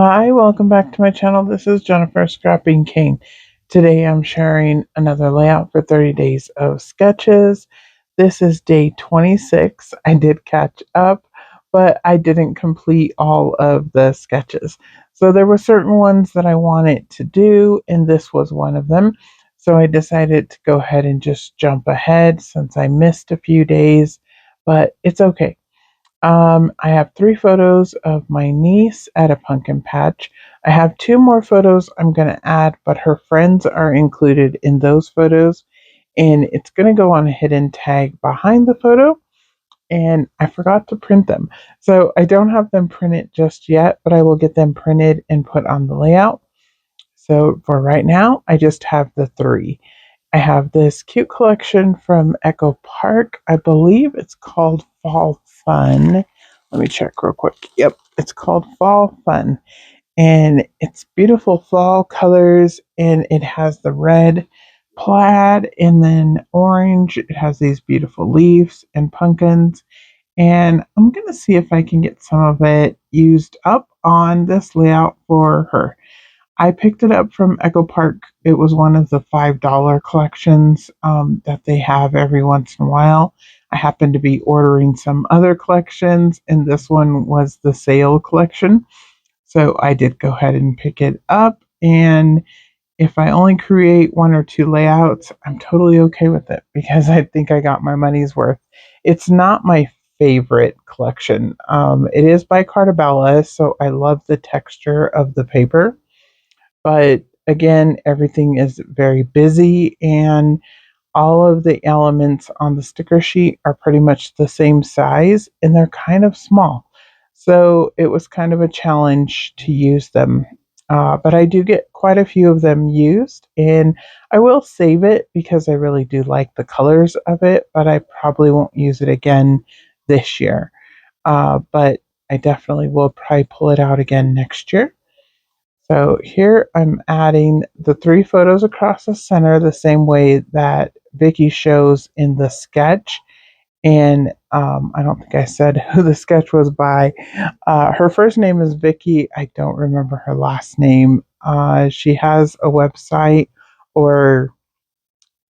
Hi, welcome back to my channel. This is Jennifer Scrapping King. Today I'm sharing another layout for 30 days of sketches. This is day 26. I did catch up, but I didn't complete all of the sketches. So there were certain ones that I wanted to do, and this was one of them. So I decided to go ahead and just jump ahead since I missed a few days, but it's okay. I have 3 photos of my niece at a pumpkin patch. I have 2 more photos I'm going to add, but her friends are included in those photos, and it's going to go on a hidden tag behind the photo. And I forgot to print them. So I don't have them printed just yet, but I will get them printed and put on the layout. So for right now, I just have the 3. I have this cute collection from Echo Park. I believe it's called Fall Fun. Let me check real quick. Yep, it's called Fall Fun. And it's beautiful fall colors, and it has the red plaid and then orange. It has these beautiful leaves and pumpkins. And I'm going to see if I can get some of it used up on this layout for her. I picked it up from Echo Park. It was one of the $5 collections that they have every once in a while. I happened to be ordering some other collections, and this one was the sale collection. So I did go ahead and pick it up. And if I only create 1 or 2 layouts, I'm totally okay with it because I think I got my money's worth. It's not my favorite collection. It is by Carta, so I love the texture of the paper. But again, everything is very busy, and all of the elements on the sticker sheet are pretty much the same size, and they're kind of small. So it was kind of a challenge to use them. But I do get quite a few of them used, and I will save it because I really do like the colors of it, but I probably won't use it again this year. But I definitely will probably pull it out again next year. So here I'm adding the 3 photos across the center the same way that Vicky shows in the sketch. And I don't think I said who the sketch was by. Her first name is Vicky. I don't remember her last name. She has a website, or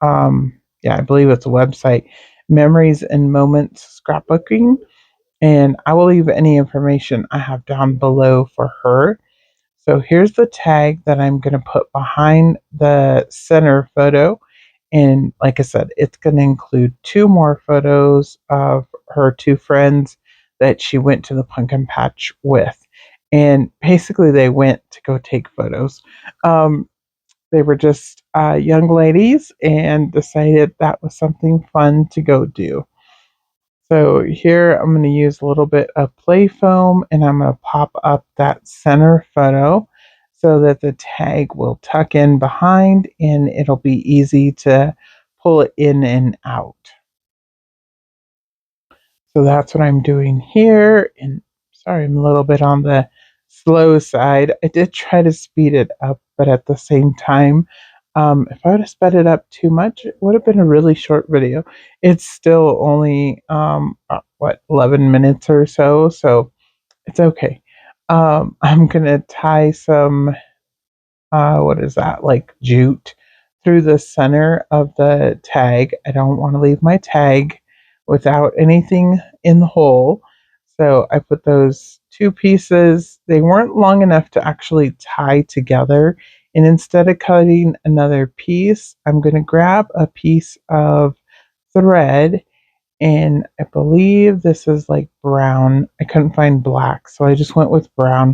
yeah, I believe it's a website, Memories and Moments Scrapbooking. And I will leave any information I have down below for her. So here's the tag that I'm going to put behind the center photo. And like I said, it's going to include 2 more photos of her 2 friends that she went to the pumpkin patch with. And basically, they went to go take photos. Um, they were just young ladies and decided that was something fun to go do. So here I'm going to use a little bit of play foam, and I'm going to pop up that center photo so that the tag will tuck in behind and it'll be easy to pull it in and out. So that's what I'm doing here. And sorry, I'm a little bit on the slow side. I did try to speed it up, but at the same time, if I would have sped it up too much, it would have been a really short video. It's still only, 11 minutes or so, so it's okay. I'm going to tie some what is that, like jute through the center of the tag. I don't want to leave my tag without anything in the hole. So I put those 2 pieces. They weren't long enough to actually tie together. And instead of cutting another piece, I'm going to grab a piece of thread, and I believe this is like brown. I couldn't find black, so I just went with brown.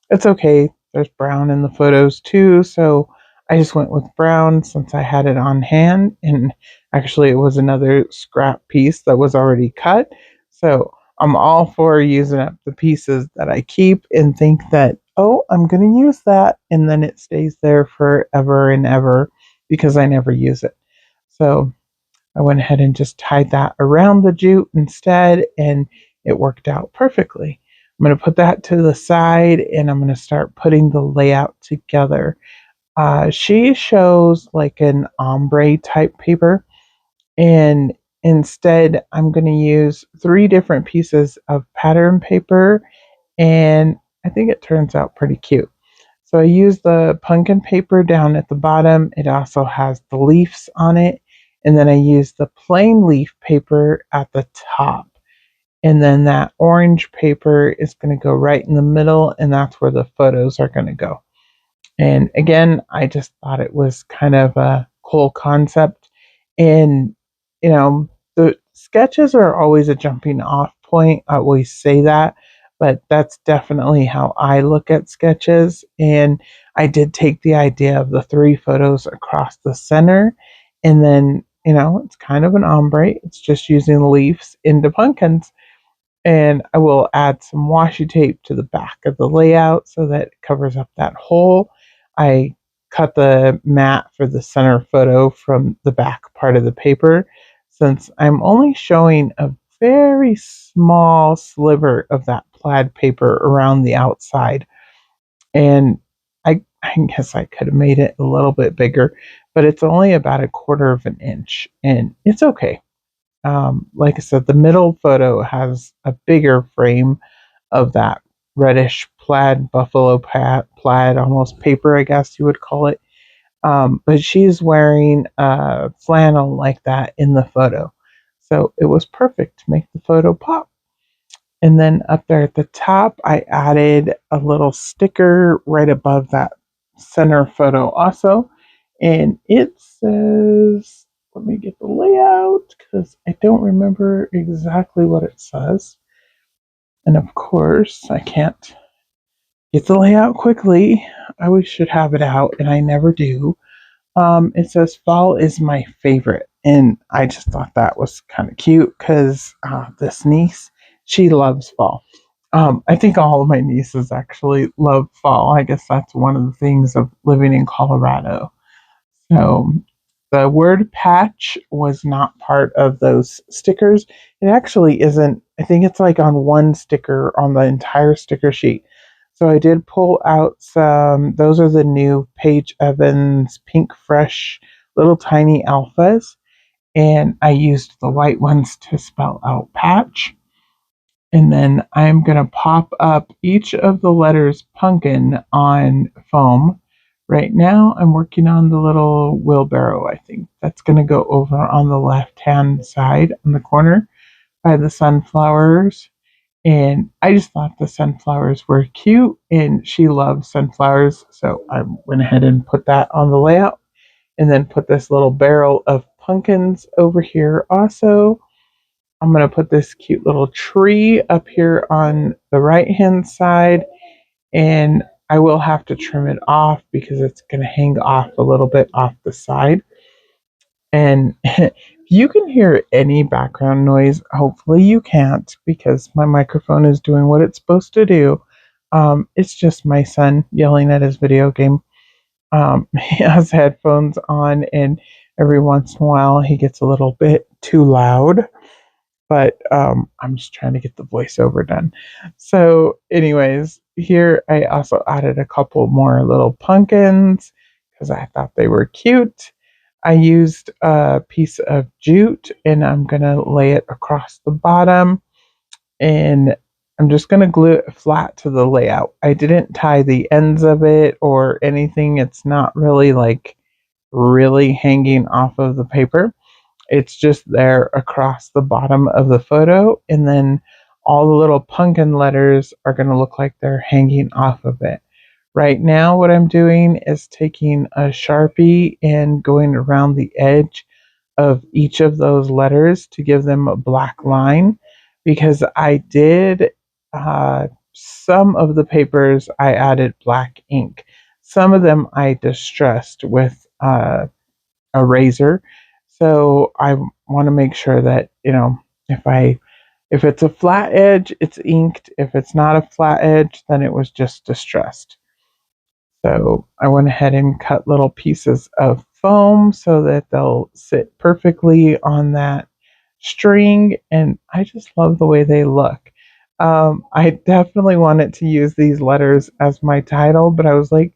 It's okay. There's brown in the photos too, so I just went with brown since I had it on hand. And actually, it was another scrap piece that was already cut. So I'm all for using up the pieces that I keep and think that, oh, I'm going to use that. And then it stays there forever and ever because I never use it. So I went ahead and just tied that around the jute instead, and it worked out perfectly. I'm going to put that to the side, and I'm going to start putting the layout together. She shows like an ombre type paper, and instead I'm going to use 3 different pieces of pattern paper, and I think it turns out pretty cute. So I use the pumpkin paper down at the bottom. It also has the leaves on it. And then I use the plain leaf paper at the top. And then that orange paper is going to go right in the middle, and that's where the photos are going to go. And again, I just thought it was kind of a cool concept. And, you know, the sketches are always a jumping off point. I always say that, but that's definitely how I look at sketches. And I did take the idea of the three photos across the center. And then, it's kind of an ombre. It's just using leaves into pumpkins, and I will add some washi tape to the back of the layout so that it covers up that hole. I cut the mat for the center photo from the back part of the paper since I'm only showing a very small sliver of that plaid paper around the outside. And I guess I could have made it a little bit bigger, but it's only about a quarter of an inch, and it's okay. Like I said, the middle photo has a bigger frame of that reddish plaid, buffalo plaid, almost paper, I guess you would call it. But she's wearing flannel like that in the photo. So it was perfect to make the photo pop. And then up there at the top, I added a little sticker right above that center photo also. And it says, let me get the layout because I don't remember exactly what it says. And of course, I can't get the layout quickly. I always should have it out, and I never do. It says fall is my favorite, and I just thought that was kind of cute because this niece, she loves fall. I think all of my nieces actually love fall. I guess that's one of the things of living in Colorado. So the word patch was not part of those stickers. It actually isn't. I think it's like on one sticker on the entire sticker sheet. So I did pull out some, those are the new Paige Evans Pink Fresh little tiny alphas. And I used the white ones to spell out patch. And then I'm going to pop up each of the letters pumpkin on foam. Right now, I'm working on the little wheelbarrow, I think. That's going to go over on the left hand side in the corner by the sunflowers. And I just thought the sunflowers were cute, and she loves sunflowers. So I went ahead and put that on the layout, and then put this little barrel of pumpkins over here also. I'm going to put this cute little tree up here on the right hand side, and I will have to trim it off because it's going to hang off a little bit off the side. And if you can hear any background noise, hopefully you can't because my microphone is doing what it's supposed to do. It's just my son yelling at his video game. He has headphones on, and every once in a while he gets a little bit too loud, but I'm just trying to get the voiceover done. So, anyways, here I also added a couple more little pumpkins because I thought they were cute. I used a piece of jute, and I'm gonna lay it across the bottom, and I'm just gonna glue it flat to the layout. I didn't tie the ends of it or anything. It's not really like really hanging off of the paper. It's just there across the bottom of the photo, and then all the little pumpkin letters are going to look like they're hanging off of it. Right now, what I'm doing is taking a Sharpie and going around the edge of each of those letters to give them a black line because I did some of the papers I added black ink. Some of them I distressed with a razor. So I want to make sure that, if it's a flat edge, it's inked. If it's not a flat edge, then it was just distressed. So I went ahead and cut little pieces of foam so that they'll sit perfectly on that string, and I just love the way they look. I definitely wanted to use these letters as my title, but I was like,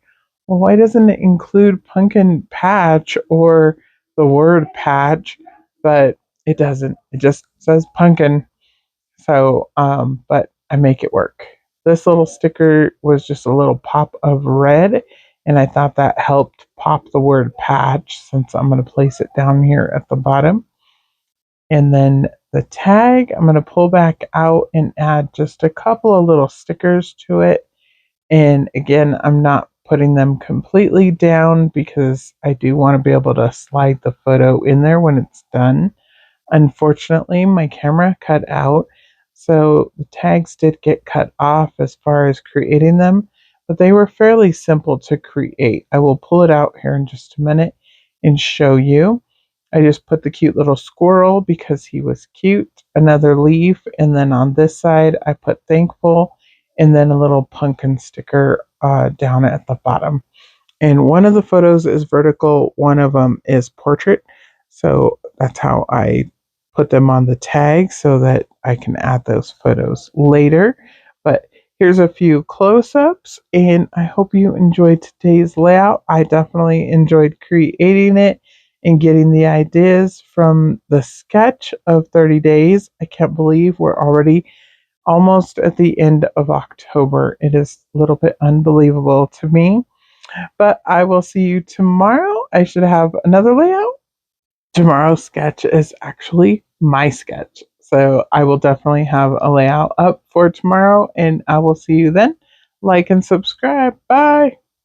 well, why doesn't it include pumpkin patch or the word patch? But it doesn't. It just says pumpkin. So, but I make it work. This little sticker was just a little pop of red, and I thought that helped pop the word patch since I'm going to place it down here at the bottom. And then the tag, I'm going to pull back out and add just a couple of little stickers to it. And again, I'm not putting them completely down because I do want to be able to slide the photo in there when it's done. Unfortunately, my camera cut out, so the tags did get cut off as far as creating them, but they were fairly simple to create. I will pull it out here in just a minute and show you. I just put the cute little squirrel because he was cute, another leaf, and then on this side I put thankful, and then a little pumpkin sticker down at the bottom. And one of the photos is vertical, one of them is portrait. So that's how I put them on the tag so that I can add those photos later. But here's a few close-ups, and I hope you enjoyed today's layout. I definitely enjoyed creating it and getting the ideas from the sketch of 30 days. I can't believe we're already almost at the end of October. It is a little bit unbelievable to me. But I will see you tomorrow. I should have another layout. Tomorrow's sketch is actually my sketch. So I will definitely have a layout up for tomorrow, and I will see you then. Like and subscribe. Bye.